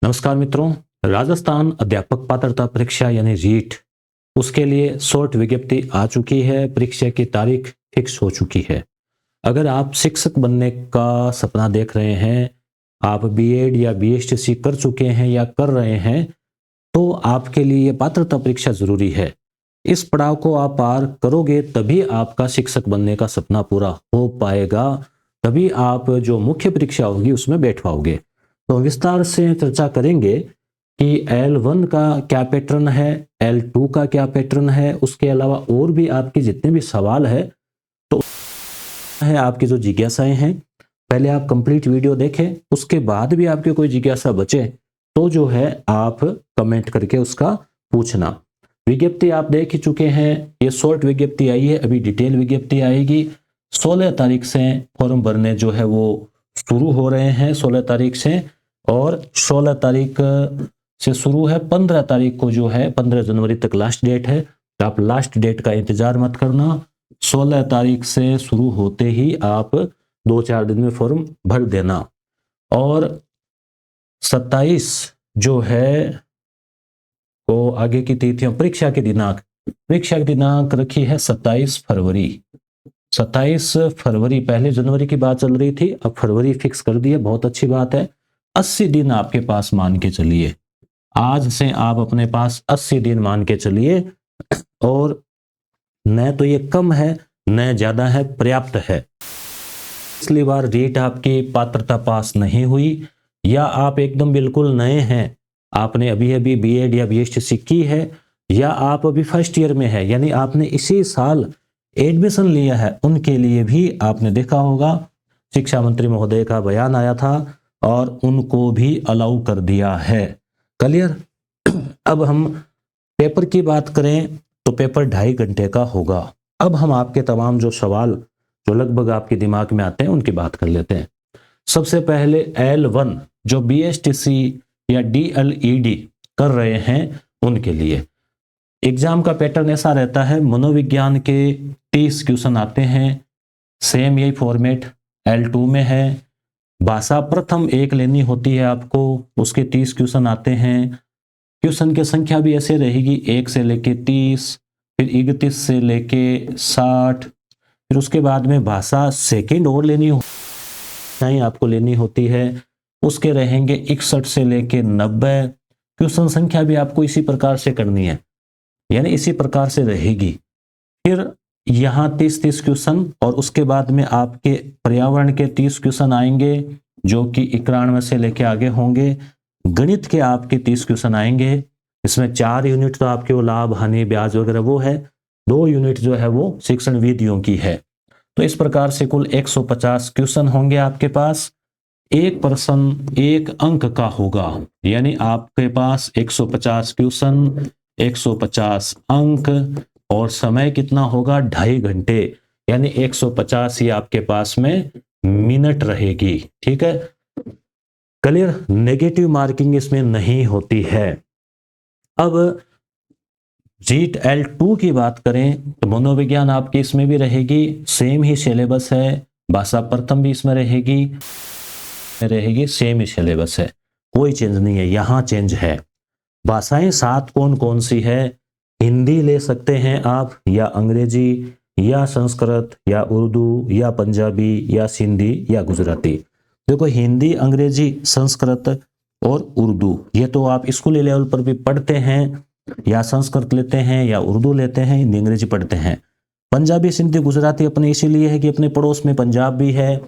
नमस्कार मित्रों, राजस्थान अध्यापक पात्रता परीक्षा यानी रीट उसके लिए शॉर्ट विज्ञप्ति आ चुकी है। परीक्षा की तारीख फिक्स हो चुकी है। अगर आप शिक्षक बनने का सपना देख रहे हैं, आप बीएड या बीएसटीसी कर चुके हैं या कर रहे हैं, तो आपके लिए ये पात्रता परीक्षा जरूरी है। इस पड़ाव को आप पार करोगे तभी आपका शिक्षक बनने का सपना पूरा हो पाएगा, तभी आप जो मुख्य परीक्षा होगी उसमें बैठ पाओगे। तो विस्तार से चर्चा करेंगे कि L1 का क्या पैटर्न है, L2 का क्या पैटर्न है, उसके अलावा और भी आपके जितने भी सवाल है तो है आपकी जो जिज्ञासाएं हैं, पहले आप कंप्लीट वीडियो देखें, उसके बाद भी आपके कोई जिज्ञासा बचे तो जो है आप कमेंट करके उसका पूछना। विज्ञप्ति आप देख ही चुके हैं, ये शॉर्ट विज्ञप्ति आई है, अभी डिटेल विज्ञप्ति आएगी। 16 तारीख से फॉर्म भरने जो है वो शुरू हो रहे हैं, 16 तारीख से, और 16 तारीख से शुरू है, 15 तारीख को जो है 15 जनवरी तक लास्ट डेट है। तो आप लास्ट डेट का इंतजार मत करना, 16 तारीख से शुरू होते ही आप 2-4 दिन में फॉर्म भर देना। और 27 जो है तो आगे की तिथियां, परीक्षा की दिनांक रखी है 27 फरवरी। 27 फरवरी, पहले जनवरी की बात चल रही थी, अब फरवरी फिक्स कर दिया, बहुत अच्छी बात है। 80 दिन आपके पास मान के चलिए, आज से आप अपने पास 80 दिन मान के चलिए, और न तो ये कम है न ज्यादा है, पर्याप्त है। पिछली बार रीट आपकी पात्रता पास नहीं हुई, या आप एकदम बिल्कुल नए हैं, आपने अभी अभी बीएड या बीएसटीसी की है, या आप अभी फर्स्ट ईयर में है यानी आपने इसी साल एडमिशन लिया है, उनके लिए भी आपने देखा होगा शिक्षा मंत्री महोदय का बयान आया था और उनको भी अलाउ कर दिया है। क्लियर। अब हम पेपर की बात करें तो पेपर 2.5 घंटे का होगा। अब हम आपके तमाम जो सवाल जो लगभग आपके दिमाग में आते हैं उनकी बात कर लेते हैं। सबसे पहले L1 जो बीएसटीसी या डीएलईडी कर रहे हैं उनके लिए एग्जाम का पैटर्न ऐसा रहता है, मनोविज्ञान के 30 क्वेश्चन आते हैं, सेम यही फॉर्मेट L2 में है। भाषा प्रथम 1 लेनी होती है आपको, उसके 30 क्वेश्चन आते हैं। क्वेश्चन की संख्या भी ऐसे रहेगी, 1 से लेके 30, फिर 31 से लेके 60, फिर उसके बाद में भाषा सेकंड और लेनी आपको लेनी होती है, उसके रहेंगे 61 से लेके 90। क्वेश्चन संख्या भी आपको इसी प्रकार से करनी है, यानी इसी प्रकार से रहेगी। फिर यहाँ 30 क्वेश्चन, और उसके बाद में आपके पर्यावरण के 30 क्वेश्चन आएंगे जो कि 91 से लेके आगे होंगे। गणित के आपके 30 क्वेश्चन आएंगे, इसमें 4 यूनिट तो आपके वो लाभ हानि ब्याज वगैरह वो है, 2 यूनिट जो है वो शिक्षण विधियों की है। तो इस प्रकार से कुल 150 क्वेश्चन होंगे आपके पास। एक प्रश्न 1 अंक का होगा, यानी आपके पास 150 क्वेश्चन, 150 अंक, और समय कितना होगा 2.5 घंटे, यानी 150 ही आपके पास में मिनट रहेगी। ठीक है, क्लियर। नेगेटिव मार्किंग इसमें नहीं होती है। अब जीट L2 की बात करें तो मनोविज्ञान आपकी इसमें भी रहेगी, सेम ही सिलेबस है। भाषा प्रथम भी इसमें रहेगी, सेम ही सिलेबस है, कोई चेंज नहीं है। यहाँ चेंज है, भाषाएं 7 कौन कौन सी है, हिंदी ले सकते हैं आप, या अंग्रेजी, या संस्कृत, या उर्दू, या पंजाबी, या सिंधी, या गुजराती। देखो, हिंदी, अंग्रेजी, संस्कृत और उर्दू ये तो आप स्कूली लेवल पर भी पढ़ते हैं, या संस्कृत लेते हैं या उर्दू लेते हैं, हिंदी अंग्रेजी पढ़ते हैं। पंजाबी, सिंधी, गुजराती अपने इसीलिए है कि अपने पड़ोस में पंजाब भी है,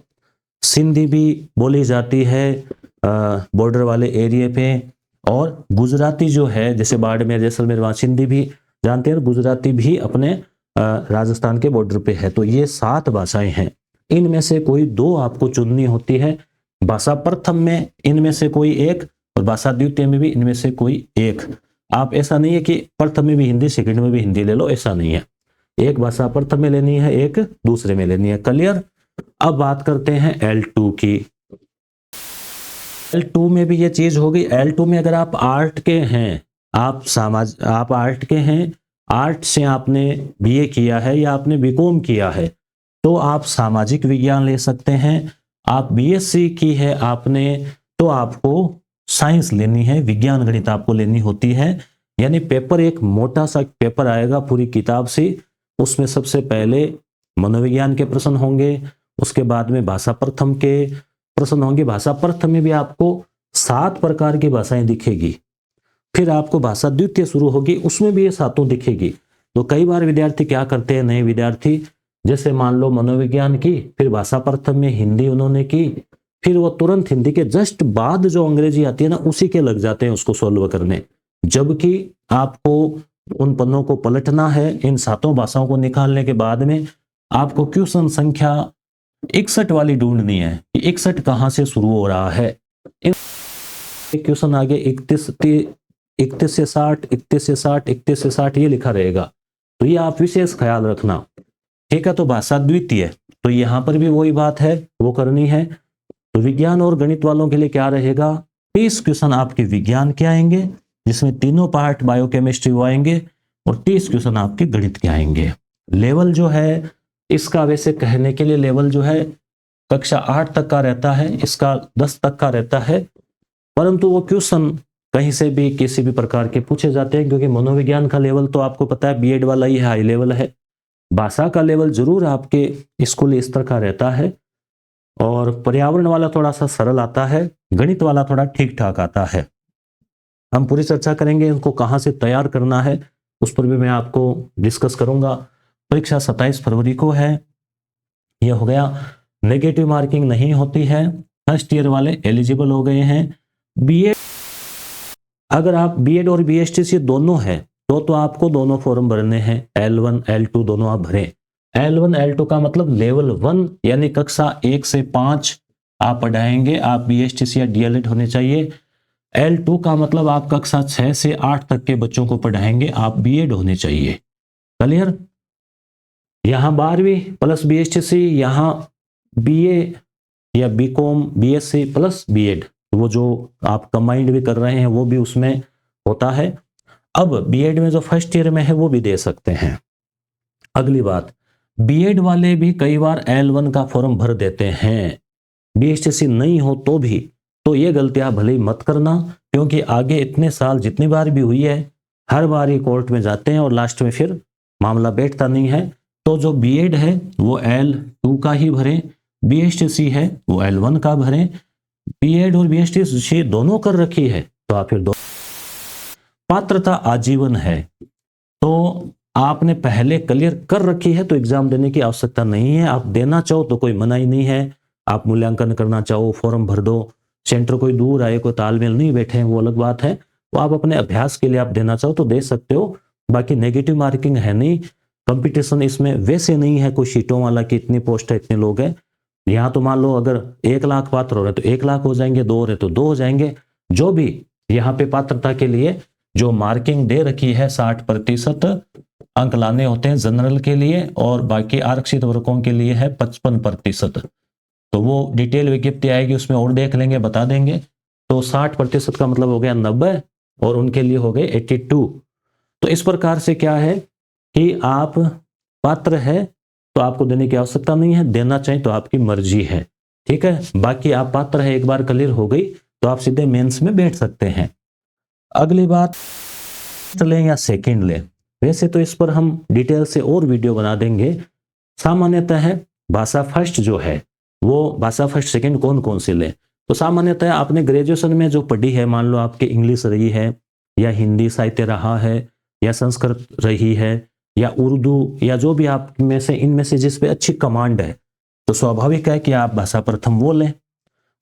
सिंधी भी बोली जाती है बॉर्डर वाले एरिया पे, और गुजराती जो है जैसे बाड़मेर, जैसलमेर, वहाँ सिंधी भी जानते हैं, गुजराती भी अपने राजस्थान के बॉर्डर पे है। तो ये 7 भाषाएं हैं, इनमें से कोई 2 आपको चुननी होती है। भाषा प्रथम में इनमें से कोई एक, और भाषा द्वितीय में भी इनमें से कोई एक। आप ऐसा नहीं है कि प्रथम में भी हिंदी, सेकंड में भी हिंदी ले लो, ऐसा नहीं है। एक भाषा प्रथम में लेनी है, एक दूसरे में लेनी है। क्लियर। अब बात करते हैं L2 की। L2 में भी ये चीज होगी। L2 में अगर आप आर्ट के हैं, आप आर्ट के हैं, आर्ट से आपने बीए किया है या आपने बीकॉम किया है, तो आप सामाजिक विज्ञान ले सकते हैं। आप बीएससी की है आपने, तो आपको साइंस लेनी है, विज्ञान गणित आपको लेनी होती है। यानी पेपर एक मोटा सा पेपर आएगा पूरी किताब से, उसमें सबसे पहले मनोविज्ञान के प्रश्न होंगे, उसके बाद में भाषा प्रथम के प्रश्न होंगे। भाषा प्रथम में भी आपको 7 प्रकार की भाषाएं दिखेगी, फिर आपको भाषा द्वितीय शुरू होगी, उसमें भी ये 7 दिखेगी। तो कई बार विद्यार्थी क्या करते हैं, नए विद्यार्थी, जैसे मान लो मनोविज्ञान की, फिर भाषा प्रथम में हिंदी उन्होंने की, फिर वो तुरंत हिंदी के जस्ट बाद जो अंग्रेजी आती है ना, उसी के लग जाते हैं उसको सोल्व करने, जबकि आपको उन पन्नों को पलटना है। इन 7 भाषाओं को निकालने के बाद में आपको क्वेश्चन संख्या 61 वाली ढूंढनी है कि 61 कहां से शुरू हो रहा है। क्वेश्चन आगे 31 से 60, 31 से 60, 31 से 60 ये लिखा रहेगा, तो ये आप विशेष ख्याल रखना, ठीक है। तो भाषा द्वितीय, तो यहां पर भी वही बात है, वो करनी है। तो विज्ञान और गणित वालों के लिए क्या रहेगा, 30 क्वेश्चन आपके विज्ञान के आएंगे, जिसमें तीनों पार्ट बायोकेमिस्ट्री वो आएंगे, और 30 क्वेश्चन आपके गणित के आएंगे। लेवल जो है इसका, वैसे कहने के लिए लेवल जो है कक्षा 8 तक का रहता है, इसका 10 तक का रहता है, परंतु वो क्वेश्चन कहीं से भी किसी भी प्रकार के पूछे जाते हैं, क्योंकि मनोविज्ञान का लेवल तो आपको पता है बीएड वाला ही हाई लेवल है। भाषा का लेवल जरूर आपके स्कूली स्तर का रहता है, और पर्यावरण वाला थोड़ा सा सरल आता है, गणित वाला थोड़ा ठीक ठाक आता है। हम पूरी चर्चा करेंगे इनको कहाँ से तैयार करना है, उस पर भी मैं आपको डिस्कस करूंगा। परीक्षा 27 फरवरी को है। यह हो गया, नेगेटिव मार्किंग नहीं होती है, फर्स्ट ईयर वाले एलिजिबल हो गए हैं। बीएड, अगर आप बीएड और बीएसटीसी दोनों हैं तो आपको दोनों फॉर्म भरने हैं, L1 L2 दोनों आप भरें। L1 L2 का मतलब लेवल 1 यानी कक्षा 1 से 5 आप पढ़ाएंगे, आप बीएसटीसी या डीएलएड होने चाहिए। L2 का मतलब आप कक्षा 6 से 8 तक के बच्चों को पढ़ाएंगे, आप बीएड होने चाहिए। क्लियर? यहाँ 12वीं प्लस बीएसटीसी, यहाँ बीए या बीकॉम बीएससी प्लस बीएड, वो जो आप कंबाइंड भी कर रहे हैं वो भी उसमें होता है। अब बीएड में जो फर्स्ट ईयर में है वो भी दे सकते हैं। अगली बात, बीएड वाले भी कई बार L1 का फॉर्म भर देते हैं, बीएसटीसी नहीं हो तो भी। तो ये गलतियां भले ही मत करना, क्योंकि आगे इतने साल जितनी बार भी हुई है, हर बार ही कोर्ट में जाते हैं और लास्ट में फिर मामला बैठता नहीं है। तो जो बीएड है वो L2 का ही भरें, बीएसटीसी है वो L1 का भरें। बीएड और बीएसटीसी दोनों कर रखी है तो आप फिर दो। पात्रता आजीवन है, तो आपने पहले क्लियर कर रखी है तो एग्जाम देने की आवश्यकता नहीं है। आप देना चाहो तो कोई मनाही नहीं है, आप मूल्यांकन करना चाहो फॉर्म भर दो। सेंटर कोई दूर आए, कोई तालमेल नहीं बैठे हैं, वो अलग बात है। वो आप अपने अभ्यास के लिए आप देना चाहो तो दे सकते हो, बाकी नेगेटिव मार्किंग है नहीं। कंपटीशन इसमें वैसे नहीं है कोई सीटों वाला कि इतनी पोस्ट है इतने लोग हैं। यहाँ तो मान लो अगर 1 लाख पात्र हो रहे तो 1 लाख हो जाएंगे, 2 हो रहे तो 2 हो जाएंगे। जो भी यहाँ पे पात्रता के लिए जो मार्किंग दे रखी है 60% अंक लाने होते हैं जनरल के लिए, और बाकी आरक्षित वर्गों के लिए है 55%। तो वो डिटेल विज्ञप्ति आएगी उसमें और देख लेंगे, बता देंगे। तो 60% का मतलब हो गया 90 और उनके लिए हो गए 82। तो इस प्रकार से क्या है कि आप पात्र है तो आपको देने की आवश्यकता नहीं है, देना चाहिए तो आपकी मर्जी है, ठीक है। बाकी आप पात्र है, एक बार क्लियर हो गई तो आप सीधे मेंस में बैठ सकते हैं। अगली बात, ले या सेकंड ले, वैसे तो इस पर हम डिटेल से और वीडियो बना देंगे। सामान्यतः है भाषा फर्स्ट जो है वो भाषा फर्स्ट सेकंड कौन कौन से ले, तो सामान्यतः आपने ग्रेजुएशन में जो पढ़ी है, मान लो आपकी इंग्लिश रही है या हिंदी साहित्य रहा है या संस्कृत रही है या उर्दू या जो भी आप में से इनमें से जिस पे अच्छी कमांड है, तो स्वाभाविक है कि आप भाषा प्रथम वो लें।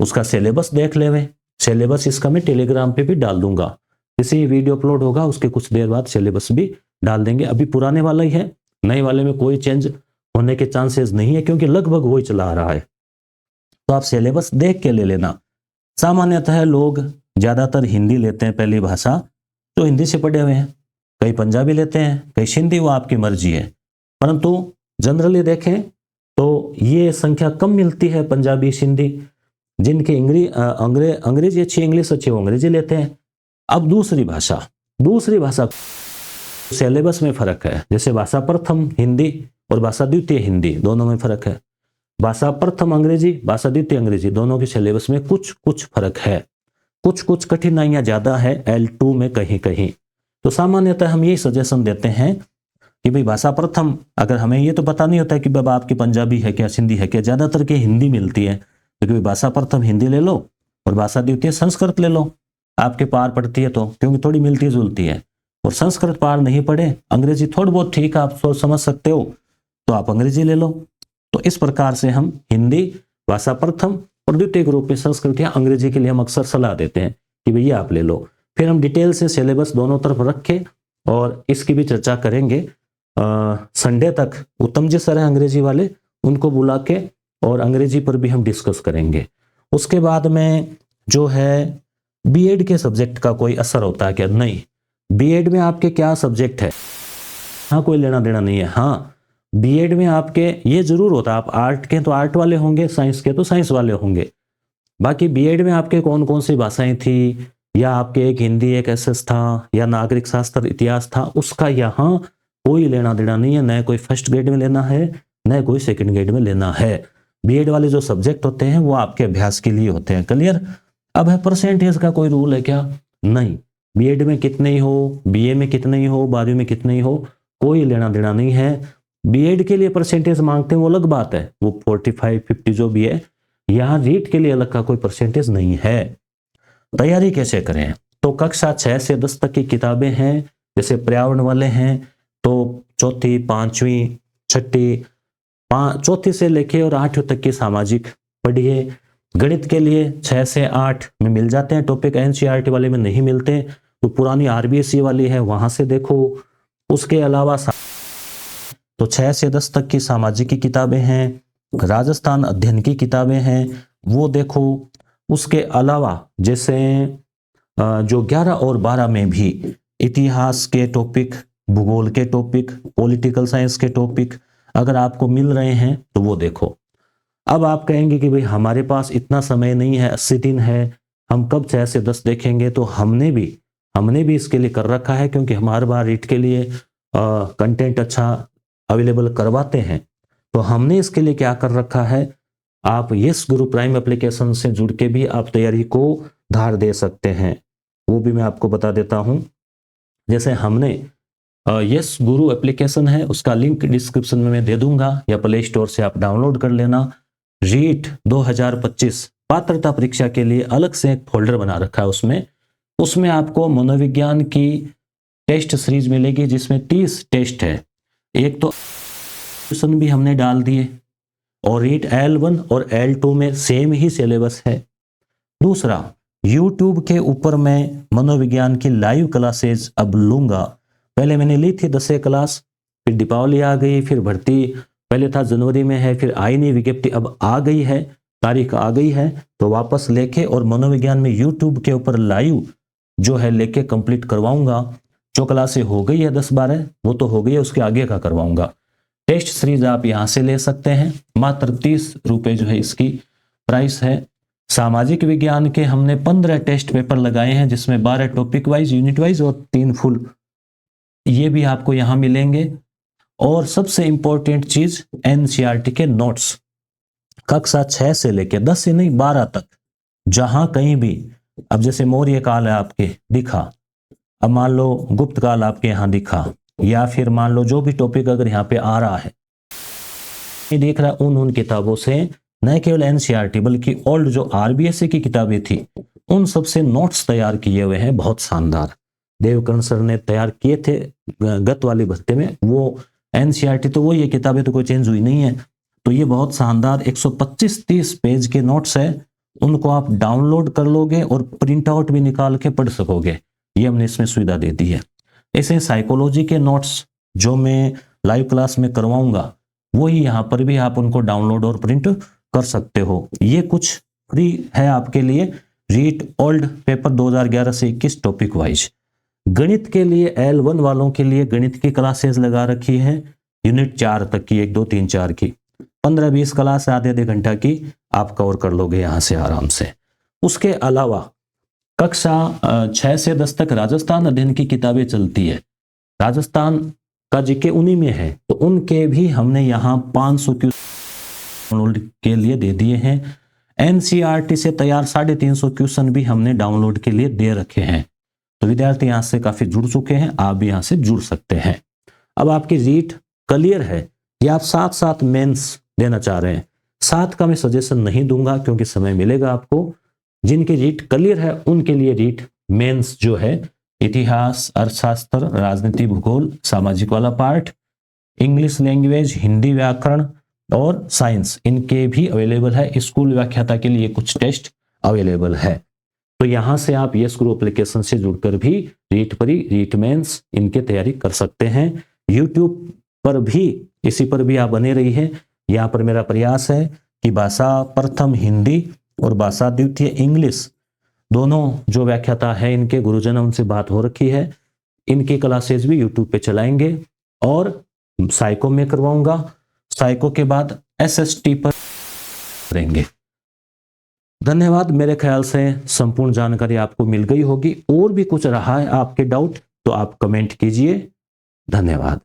उसका सिलेबस देख लेवें, सिलेबस इसका मैं टेलीग्राम पे भी डाल दूंगा, इसी वीडियो अपलोड होगा उसके कुछ देर बाद सिलेबस भी डाल देंगे। अभी पुराने वाला ही है, नए वाले में कोई चेंज होने के चांसेस नहीं है क्योंकि लगभग वही चला रहा है। तो आप सिलेबस देख के ले लेना। सामान्यतः लोग ज्यादातर हिंदी लेते हैं पहली भाषा, जो हिंदी से पढ़े हुए हैं, कई पंजाबी लेते हैं, कई सिंधी, वो आपकी मर्जी है। परंतु जनरली देखें तो ये संख्या कम मिलती है पंजाबी सिंधी, जिनकी अंग्रेजी अच्छी, इंग्लिश अच्छी, वो अंग्रेजी लेते हैं। अब दूसरी भाषा सिलेबस में फर्क है। जैसे भाषा प्रथम हिंदी और भाषा द्वितीय हिंदी, दोनों में फर्क है। भाषा प्रथम अंग्रेजी, भाषा द्वितीय अंग्रेजी, दोनों के सिलेबस में कुछ कुछ फर्क है। कुछ कुछ कठिनाइयां ज्यादा है L2 में कहीं कहीं। तो सामान्यतः हम यही सजेशन देते हैं कि भाई भाषा प्रथम, अगर हमें ये तो पता नहीं होता है कि बाबा आपकी पंजाबी है क्या, सिंधी है क्या, ज्यादातर के हिंदी मिलती है, तो भाषा प्रथम हिंदी ले लो और भाषा द्वितीय संस्कृत ले लो, आपके पार पड़ती है तो, क्योंकि थोड़ी मिलती जुलती है। और संस्कृत पार नहीं पड़े, अंग्रेजी थोड़ी बहुत ठीक है, आप सोच समझ सकते हो, तो आप अंग्रेजी ले लो। तो इस प्रकार से हम हिंदी भाषा प्रथम और द्वितीय रूप में संस्कृत या अंग्रेजी के लिए हम अक्सर सलाह देते हैं कि भैया आप ले लो। फिर हम डिटेल से सिलेबस दोनों तरफ रखें और इसकी भी चर्चा करेंगे। संडे तक उत्तम जी सर हैं अंग्रेजी वाले, उनको बुला के और अंग्रेजी पर भी हम डिस्कस करेंगे। उसके बाद में जो है बीएड के सब्जेक्ट का कोई असर होता है क्या? नहीं, बीएड में आपके क्या सब्जेक्ट है, हाँ कोई लेना देना नहीं है। हाँ, बीएड में आपके ये जरूर होता है, आप आर्ट के तो आर्ट वाले होंगे, साइंस के तो साइंस वाले होंगे। बाकी बीएड में आपके कौन कौन सी भाषाएं थी, या आपके एक हिंदी एक एसएस था, या नागरिक शास्त्र इतिहास था, उसका यहाँ कोई लेना देना नहीं है। न कोई फर्स्ट ग्रेड में लेना है, न कोई सेकंड ग्रेड में लेना है। बीएड वाले जो सब्जेक्ट होते हैं वो आपके अभ्यास के लिए होते हैं। क्लियर? अब है परसेंटेज का कोई रूल है क्या? नहीं, बीएड में कितने ही हो, बीए में कितने ही हो, 12वीं में कितने ही हो, कोई लेना देना नहीं है। बीएड के लिए परसेंटेज मांगते हैं वो अलग बात है, वो 45 50 जो भी है। यहाँ रीट के लिए अलग का कोई परसेंटेज नहीं है। तैयारी कैसे करें? तो कक्षा 6 से 10 तक की किताबें हैं, जैसे पर्यावरण वाले हैं तो चौथी, पांचवी, छठी, चौथी से लेके और 8वीं तक की सामाजिक पढ़िए। गणित के लिए 6 से 8 में मिल जाते हैं टॉपिक, एनसीईआरटी वाले में नहीं मिलते, तो पुरानी आरबीएसई वाली है वहां से देखो। उसके अलावा तो 6 से 10 तक की सामाजिक की किताबें हैं, राजस्थान अध्ययन की किताबें हैं, वो देखो। उसके अलावा जैसे जो 11 और 12 में भी इतिहास के टॉपिक, भूगोल के टॉपिक, पॉलिटिकल साइंस के टॉपिक अगर आपको मिल रहे हैं तो वो देखो। अब आप कहेंगे कि भाई हमारे पास इतना समय नहीं है, 80 दिन है, हम कब 6 से 10 देखेंगे? तो हमने भी इसके लिए कर रखा है, क्योंकि हम हर बार रीट के लिए कंटेंट अच्छा अवेलेबल करवाते हैं। तो हमने इसके लिए क्या कर रखा है, आप यस गुरु प्राइम एप्लीकेशन से जुड़ के भी आप तैयारी को धार दे सकते हैं, वो भी मैं आपको बता देता हूं। जैसे हमने यस गुरु एप्लीकेशन है, उसका लिंक डिस्क्रिप्शन में मैं दे दूंगा, या प्ले स्टोर से आप डाउनलोड कर लेना। रीट 2025 पात्रता परीक्षा के लिए अलग से एक फोल्डर बना रखा है, उसमें आपको मनोविज्ञान की टेस्ट सीरीज मिलेगी, जिसमें 30 टेस्ट है। एक तो क्वेश्चन भी हमने डाल दिए, और रीट L1 और L2 में सेम ही सिलेबस है। दूसरा, YouTube के ऊपर मैं मनोविज्ञान की लाइव क्लासेज अब लूंगा। पहले मैंने ली थी 10 क्लास, फिर दीपावली आ गई, फिर भर्ती पहले था जनवरी में है, फिर आई नहीं विज्ञप्ति, अब आ गई है, तारीख आ गई है, तो वापस लेके और मनोविज्ञान में YouTube के ऊपर लाइव जो है लेके कंप्लीट करवाऊंगा। जो क्लासें हो गई है 10-12 वो तो हो गई है, उसके आगे का करवाऊंगा। टेस्ट सीरीज आप यहां से ले सकते हैं, मात्र 30 रुपए जो है इसकी प्राइस है। सामाजिक विज्ञान के हमने 15 टेस्ट पेपर लगाए हैं, जिसमें 12 टॉपिक वाइज, यूनिट वाइज और 3 फुल, ये भी आपको यहां मिलेंगे। और सबसे इंपॉर्टेंट चीज एनसीईआरटी के नोट्स, कक्षा 6 से लेकर 10 से नहीं 12 तक, जहां कहीं भी, अब जैसे मौर्य काल है आपके दिखा, अब मान लो गुप्त काल आपके यहां दिखा, या फिर मान लो जो भी टॉपिक अगर यहाँ पे आ रहा है, ये देख रहा है उन किताबों से, न केवल एनसीईआरटी बल्कि ओल्ड जो आरबीएसई की किताबें थी उन सब से नोट्स तैयार किए हुए हैं, बहुत शानदार। देवकर्ण सर ने तैयार किए थे गत वाली भत्ते में, वो एनसीईआरटी तो वो, ये किताबें तो कोई चेंज हुई नहीं है। तो ये बहुत शानदार 125-30 पेज के नोट्स है, उनको आप डाउनलोड कर लोगे और प्रिंट आउट भी निकाल के पढ़ सकोगे, ये हमने इसमें सुविधा दे दी है। ऐसे साइकोलॉजी के नोट्स जो मैं लाइव क्लास में करवाऊंगा, वही यहाँ पर भी आप उनको डाउनलोड और प्रिंट कर सकते हो। ये कुछ फ्री है आपके लिए, रीट ओल्ड पेपर 2011 से 21 टॉपिक वाइज। गणित के लिए L1 वालों के लिए गणित की क्लासेस लगा रखी है, यूनिट 4 तक की, 1 2 3 4 की 15-20 क्लास आधे घंटा की आप कवर कर लोगे यहाँ से आराम से। उसके अलावा कक्षा 6 से 10 तक राजस्थान अध्ययन की किताबें चलती है, राजस्थान का जीके उन्हीं में है, तो उनके भी हमने यहाँ 500 के लिए दे दिए हैं। एनसीईआरटी से तैयार 350 क्वेश्चन भी हमने डाउनलोड के लिए दे रखे हैं। तो विद्यार्थी यहाँ से काफी जुड़ चुके हैं, आप भी यहाँ से जुड़ सकते हैं। अब आपकी रीट क्लियर है या आप साथ साथ मेंस देना चाह रहे हैं, साथ का मैं सजेशन नहीं दूंगा क्योंकि समय मिलेगा आपको। जिनकी रीट क्लियर है उनके लिए रीट मेंस जो है इतिहास, अर्थशास्त्र, राजनीति, भूगोल, सामाजिक वाला पार्ट, इंग्लिश लैंग्वेज, हिंदी व्याकरण और साइंस, इनके भी अवेलेबल है। स्कूल व्याख्याता के लिए कुछ टेस्ट अवेलेबल है। तो यहां से आप यस गुरु एप्लीकेशन से जुड़कर भी रीट परी, रीट मेंस इनके तैयारी कर सकते हैं। यूट्यूब पर भी, इसी पर भी आप बने रही है। यहाँ पर मेरा प्रयास है कि भाषा प्रथम हिंदी और भाषा द्वितीय इंग्लिश, दोनों जो व्याख्याता है इनके गुरुजन उनसे बात हो रखी है, इनकी क्लासेज भी यूट्यूब पे चलाएंगे और साइको में करवाऊंगा। साइको के बाद एसएसटी पर करेंगे। धन्यवाद। मेरे ख्याल से संपूर्ण जानकारी आपको मिल गई होगी। और भी कुछ रहा है आपके डाउट तो आप कमेंट कीजिए। धन्यवाद।